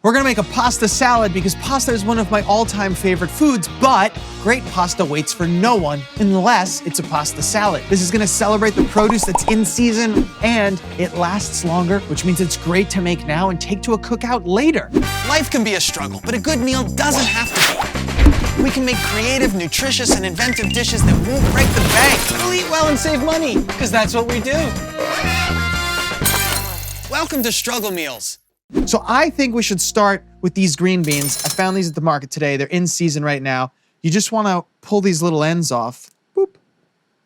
We're gonna make a pasta salad because pasta is one of my all-time favorite foods, but great pasta waits for no one unless it's a pasta salad. This is gonna celebrate the produce that's in season and it lasts longer, which means it's great to make now and take to a cookout later. Life can be a struggle, but a good meal doesn't have to be. We can make creative, nutritious, and inventive dishes that won't break the bank. We'll eat well and save money, because that's what we do. Welcome to Struggle Meals. So I think we should start with these green beans. I found these at the market today. They're in season right now. You just wanna pull these little ends off. Boop.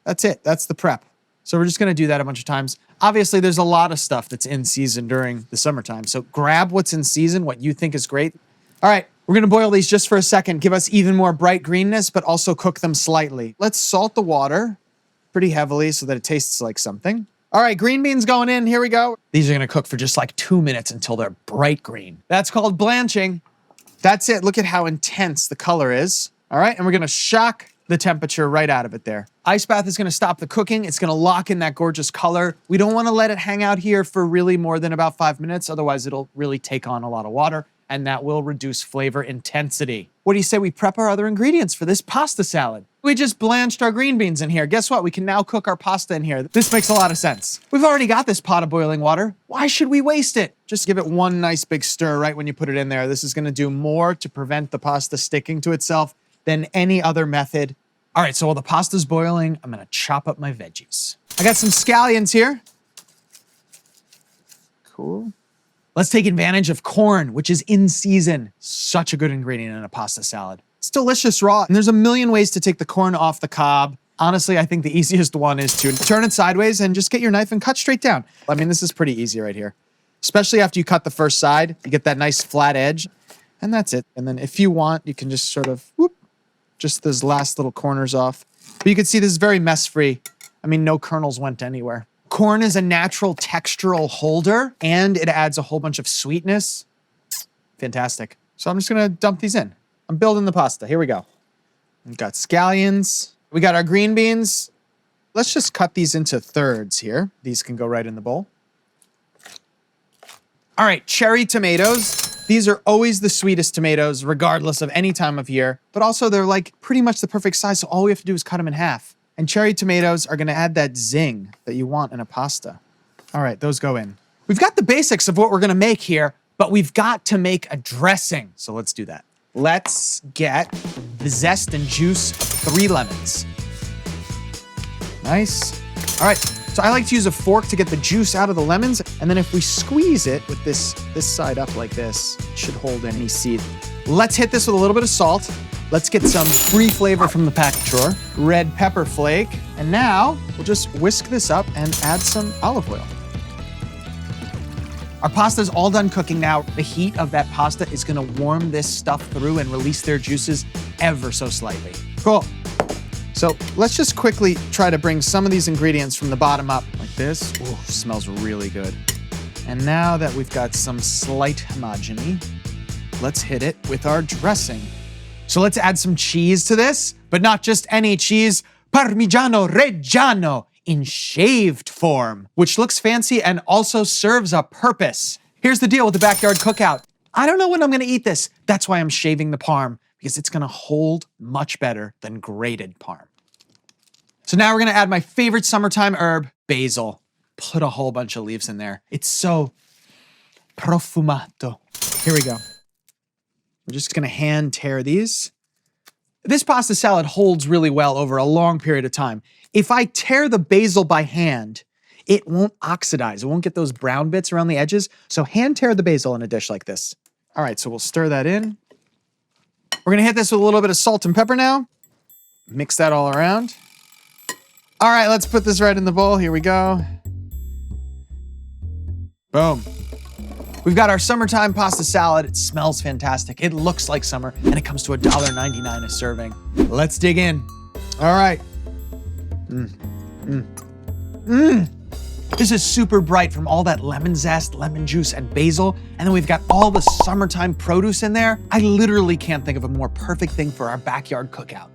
That's it, that's the prep. So we're just gonna do that a bunch of times. Obviously, there's a lot of stuff that's in season during the summertime. So grab what's in season, what you think is great. All right, we're gonna boil these just for a second, give us even more bright greenness, but also cook them slightly. Let's salt the water pretty heavily so that it tastes like something. All right, green beans going in, here we go. These are gonna cook for just like 2 minutes until they're bright green. That's called blanching. That's it, look at how intense the color is. All right, and we're gonna shock the temperature right out of it there. Ice bath is gonna stop the cooking. It's gonna lock in that gorgeous color. We don't wanna let it hang out here for really more than about 5 minutes, otherwise it'll really take on a lot of water and that will reduce flavor intensity. What do you say we prep our other ingredients for this pasta salad? We just blanched our green beans in here. Guess what? We can now cook our pasta in here. This makes a lot of sense. We've already got this pot of boiling water. Why should we waste it? Just give it one nice big stir right when you put it in there. This is gonna do more to prevent the pasta sticking to itself than any other method. All right, so while the pasta's boiling, I'm gonna chop up my veggies. I got some scallions here. Cool. Let's take advantage of corn, which is in season. Such a good ingredient in a pasta salad. It's delicious raw, and there's a million ways to take the corn off the cob. Honestly, I think the easiest one is to turn it sideways and just get your knife and cut straight down. I mean, this is pretty easy right here. Especially after you cut the first side, you get that nice flat edge, and that's it. And then if you want, you can just sort of, whoop, just those last little corners off. But you can see this is very mess-free. I mean, no kernels went anywhere. Corn is a natural textural holder, and it adds a whole bunch of sweetness. Fantastic. So I'm just gonna dump these in. I'm building the pasta, here we go. We've got scallions. We got our green beans. Let's just cut these into thirds here. These can go right in the bowl. All right, cherry tomatoes. These are always the sweetest tomatoes, regardless of any time of year, but also they're like pretty much the perfect size, so all we have to do is cut them in half. And cherry tomatoes are gonna add that zing that you want in a pasta. All right, those go in. We've got the basics of what we're gonna make here, but we've got to make a dressing. So let's do that. Let's get the zest and juice of 3 lemons. Nice. All right, so I like to use a fork to get the juice out of the lemons, and then if we squeeze it with this side up like this, it should hold any seed. Let's hit this with a little bit of salt. Let's get some free flavor from the packet drawer. Red pepper flake. And now we'll just whisk this up and add some olive oil. Our pasta's all done cooking now. The heat of that pasta is gonna warm this stuff through and release their juices ever so slightly. Cool. So let's just quickly try to bring some of these ingredients from the bottom up like this. Ooh, smells really good. And now that we've got some slight homogeny, let's hit it with our dressing. So let's add some cheese to this, but not just any cheese, Parmigiano Reggiano in shaved form, which looks fancy and also serves a purpose. Here's the deal with the backyard cookout. I don't know when I'm gonna eat this. That's why I'm shaving the parm, because it's gonna hold much better than grated parm. So now we're gonna add my favorite summertime herb, basil. Put a whole bunch of leaves in there. It's so profumato. Here we go. We're just gonna hand tear these. This pasta salad holds really well over a long period of time. If I tear the basil by hand, it won't oxidize. It won't get those brown bits around the edges. So hand tear the basil in a dish like this. All right, so we'll stir that in. We're gonna hit this with a little bit of salt and pepper now. Mix that all around. All right, let's put this right in the bowl. Here we go. Boom. We've got our summertime pasta salad. It smells fantastic. It looks like summer, and it comes to $1.99 a serving. Let's dig in. All right. This is super bright from all that lemon zest, lemon juice, and basil. And then we've got all the summertime produce in there. I literally can't think of a more perfect thing for our backyard cookout.